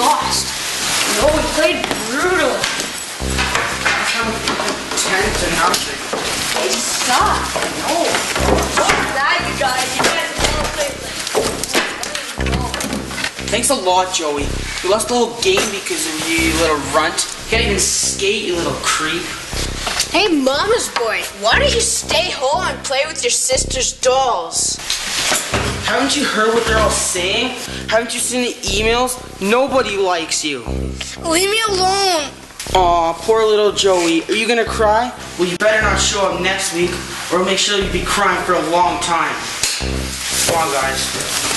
lost. No, we played brutal. That's how 10 to nothing. They suck. No. What's that, you guys? You guys all play. Thanks a lot, Joey. We lost the whole game because of you, you little runt. You can't even skate, you little creep. Hey, Mama's boy, why don't you stay home and play with your sister's dolls? Haven't you heard what they're all saying? Haven't you seen the emails? Nobody likes you. Leave me alone. Aw, poor little Joey. Are you gonna cry? Well, you better not show up next week, or I'll make sure you'll be crying for a long time. Come on, guys.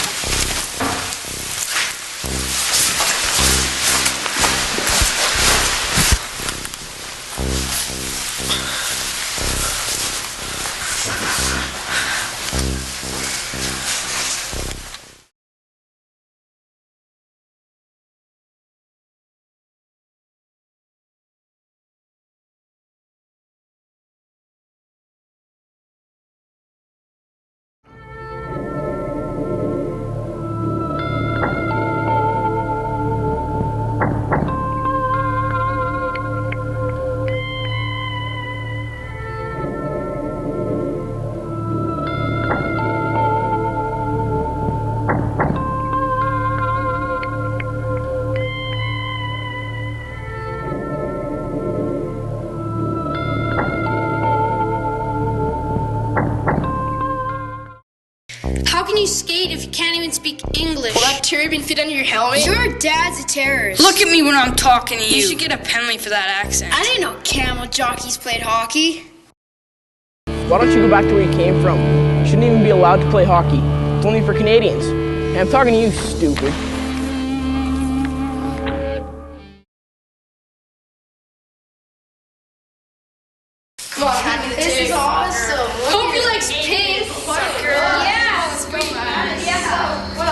How can you skate if you can't even speak English? Will that turban fit under your helmet? Your dad's a terrorist. Look at me when I'm talking to you. You should get a penalty for that accent. I didn't know camel jockeys played hockey. Why don't you go back to where you came from? You shouldn't even be allowed to play hockey. It's only for Canadians. And I'm talking to you, stupid. Come on, this is awesome. Hope you likes pink. Yeah, it's great. Yeah. What a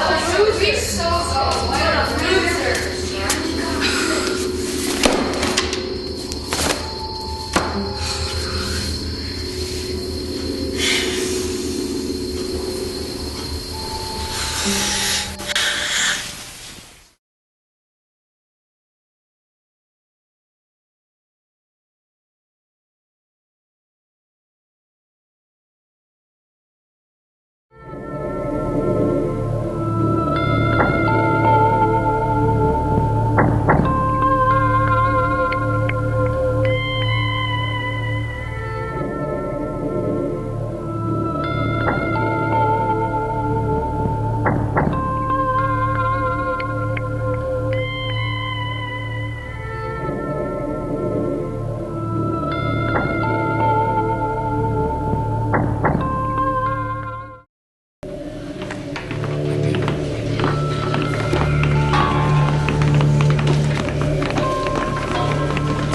loser. What a loser.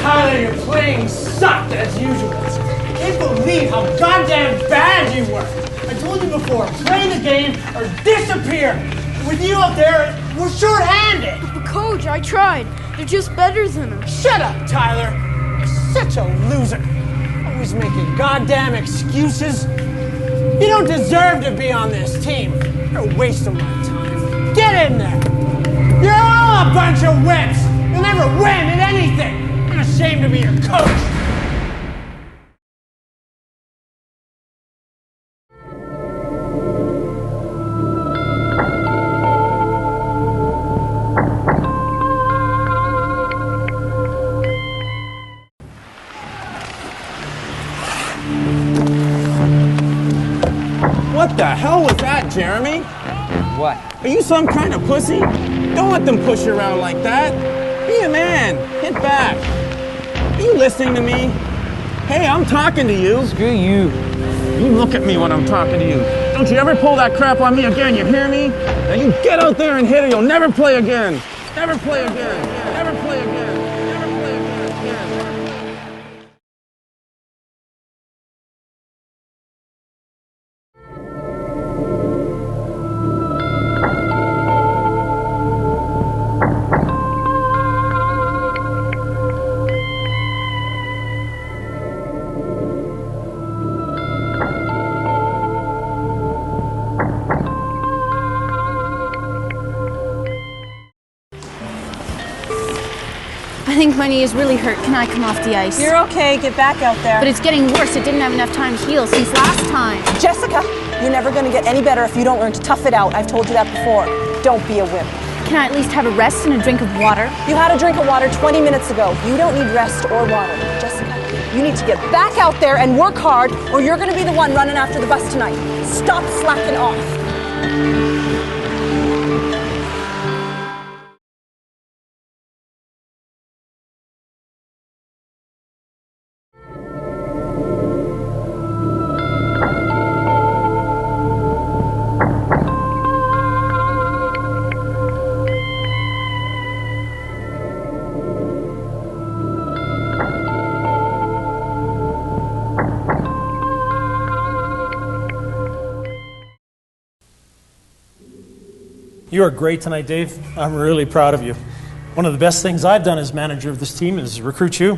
Tyler, your playing sucked as usual. I can't believe how goddamn bad you were. I told you before, play the game or disappear. With you up there, we're short-handed. But Coach, I tried. They're just better than us. Shut up, Tyler. You're such a loser. Always making goddamn excuses. You don't deserve to be on this team. You're a waste of my time. Get in there. You're all a bunch of whips. You'll never win at anything. I'm ashamed to be your coach. What the hell was that, Jeremy? What? Are you some kind of pussy? Don't let them push you around like that. Be a man. Hit back. Are you listening to me? Hey, I'm talking to you. Screw you. You look at me when I'm talking to you. Don't you ever pull that crap on me again, you hear me? Now you get out there and hit it. You'll never play again. Never play again. Never play again. Never play again. I think my knee is really hurt. Can I come off the ice? You're okay. Get back out there. But it's getting worse. It didn't have enough time to heal since last time. Jessica, you're never going to get any better if you don't learn to tough it out. I've told you that before. Don't be a wimp. Can I at least have a rest and a drink of water? You had a drink of water 20 minutes ago. You don't need rest or water. Jessica, you need to get back out there and work hard, or you're going to be the one running after the bus tonight. Stop slacking off. You are great tonight, Dave. I'm really proud of you. One of the best things I've done as manager of this team is recruit you.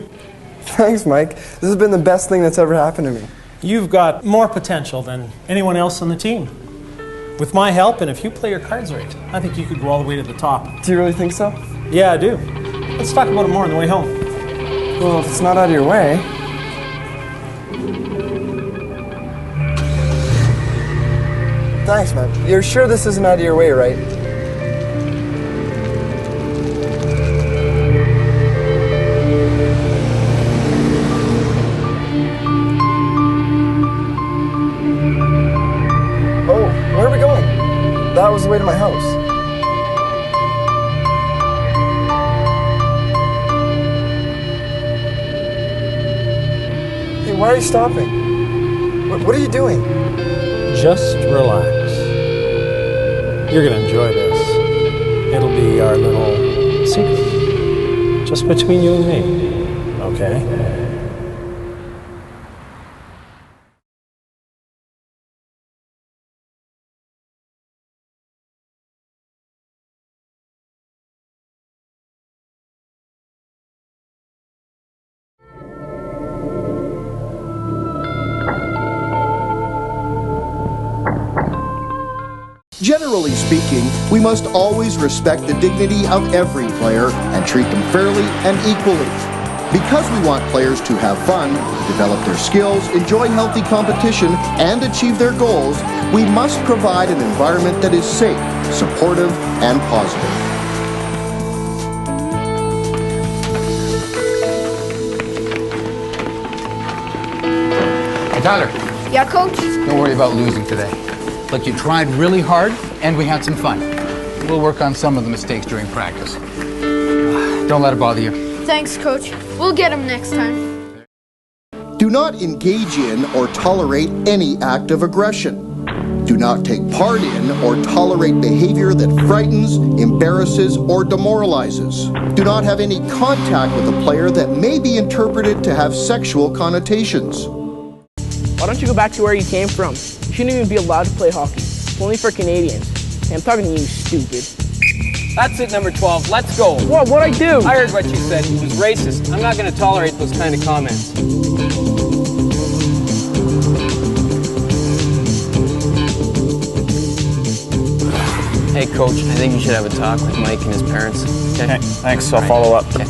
Thanks, Mike. This has been the best thing that's ever happened to me. You've got more potential than anyone else on the team. With my help, and if you play your cards right, I think you could go all the way to the top. Do you really think so? Yeah, I do. Let's talk about it more on the way home. Well, if it's not out of your way. Thanks, man. You're sure this isn't out of your way, right? That was the way to my house. Hey, why are you stopping? What are you doing? Just relax. You're going to enjoy this. It'll be our little secret. Just between you and me. Okay? Generally speaking, we must always respect the dignity of every player and treat them fairly and equally. Because we want players to have fun, develop their skills, enjoy healthy competition, and achieve their goals, we must provide an environment that is safe, supportive, and positive. Hey, Tyler. Yeah, Coach? Don't worry about losing today. Look, you tried really hard, and we had some fun. We'll work on some of the mistakes during practice. Don't let it bother you. Thanks, Coach. We'll get him next time. Do not engage in or tolerate any act of aggression. Do not take part in or tolerate behavior that frightens, embarrasses, or demoralizes. Do not have any contact with a player that may be interpreted to have sexual connotations. Why don't you go back to where you came from? You shouldn't even be allowed to play hockey. It's only for Canadians. Hey, I'm talking to you, stupid. That's it, number 12. Let's go. What? What'd I do? I heard what you said. It was racist. I'm not going to tolerate those kind of comments. Hey, Coach, I think you should have a talk with Mike and his parents. Okay, thanks. I'll follow up. Okay.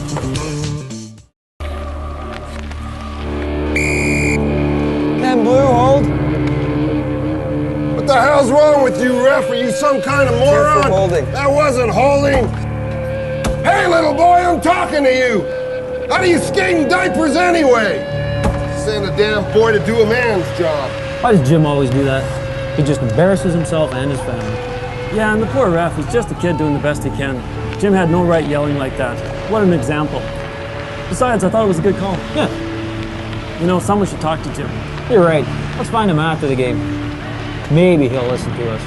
And Blue, hold. What the hell's wrong with you, ref? Are you some kind of moron? Holding. That wasn't holding. Hey, little boy, I'm talking to you. How do you skate in diapers anyway? Send a damn boy to do a man's job. Why does Jim always do that? He just embarrasses himself and his family. Yeah, and the poor ref, he's just a kid doing the best he can. Jim had no right yelling like that. What an example. Besides, I thought it was a good call. Yeah. You know, someone should talk to Jim. You're right. Let's find him after the game. Maybe he'll listen to us.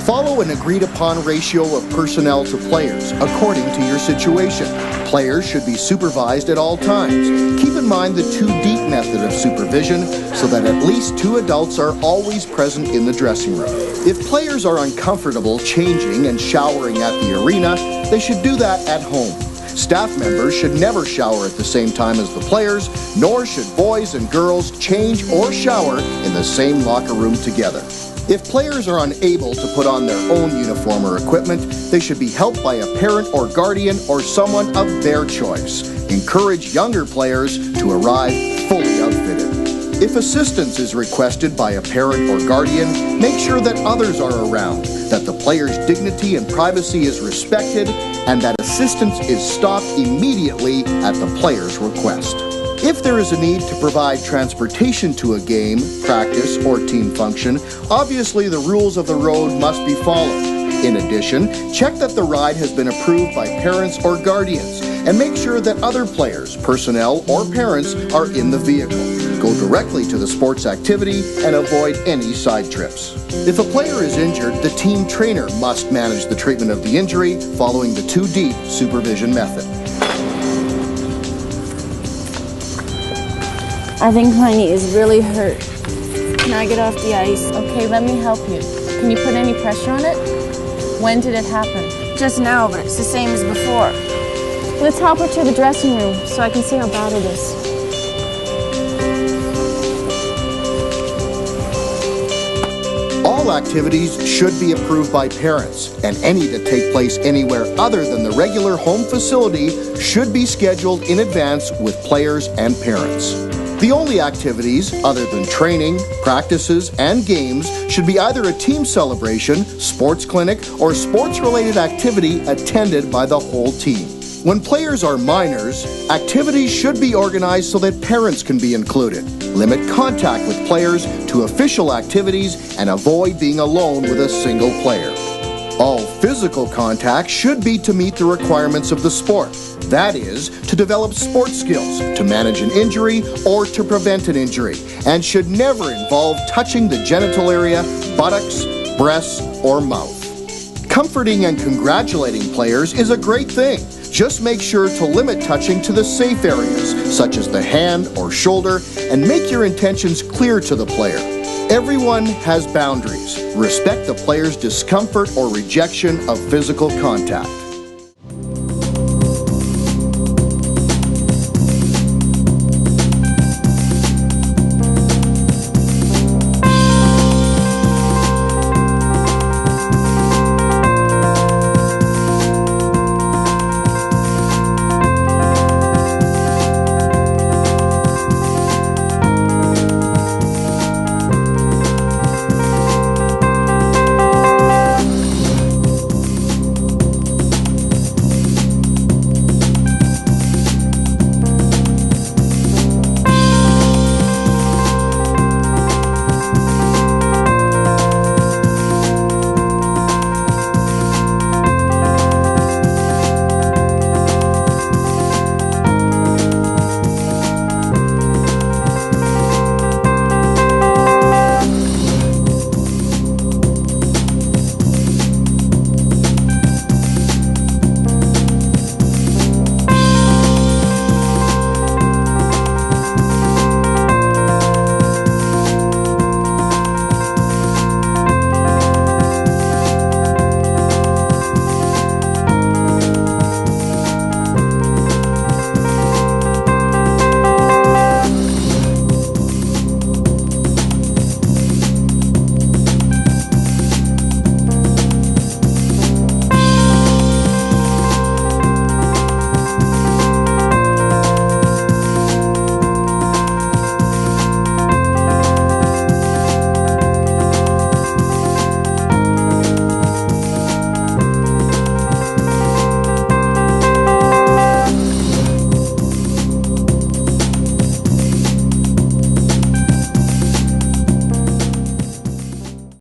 Follow an agreed-upon ratio of personnel to players according to your situation. Players should be supervised at all times. Keep in mind the 2-deep method of supervision so that at least 2 adults are always present in the dressing room. If players are uncomfortable changing and showering at the arena, they should do that at home. Staff members should never shower at the same time as the players, nor should boys and girls change or shower in the same locker room together. If players are unable to put on their own uniform or equipment, they should be helped by a parent or guardian or someone of their choice. Encourage younger players to arrive fully outfitted. If assistance is requested by a parent or guardian, make sure that others are around, that the player's dignity and privacy is respected, and that assistance is stopped immediately at the player's request. If there is a need to provide transportation to a game, practice, or team function, obviously the rules of the road must be followed. In addition, check that the ride has been approved by parents or guardians, and make sure that other players, personnel, or parents are in the vehicle. Go directly to the sports activity and avoid any side trips. If a player is injured, the team trainer must manage the treatment of the injury following the 2-deep supervision method. I think my knee is really hurt. Can I get off the ice? Okay, let me help you. Can you put any pressure on it? When did it happen? Just now, but it's the same as before. Let's help her to the dressing room so I can see how bad it is. All activities should be approved by parents, and any that take place anywhere other than the regular home facility should be scheduled in advance with players and parents. The only activities, other than training, practices, and games, should be either a team celebration, sports clinic, or sports-related activity attended by the whole team. When players are minors, activities should be organized so that parents can be included. Limit contact with players to official activities and avoid being alone with a single player. All physical contact should be to meet the requirements of the sport. That is, to develop sports skills, to manage an injury, or to prevent an injury, and should never involve touching the genital area, buttocks, breasts, or mouth. Comforting and congratulating players is a great thing. Just make sure to limit touching to the safe areas, such as the hand or shoulder, and make your intentions clear to the player. Everyone has boundaries. Respect the player's discomfort or rejection of physical contact.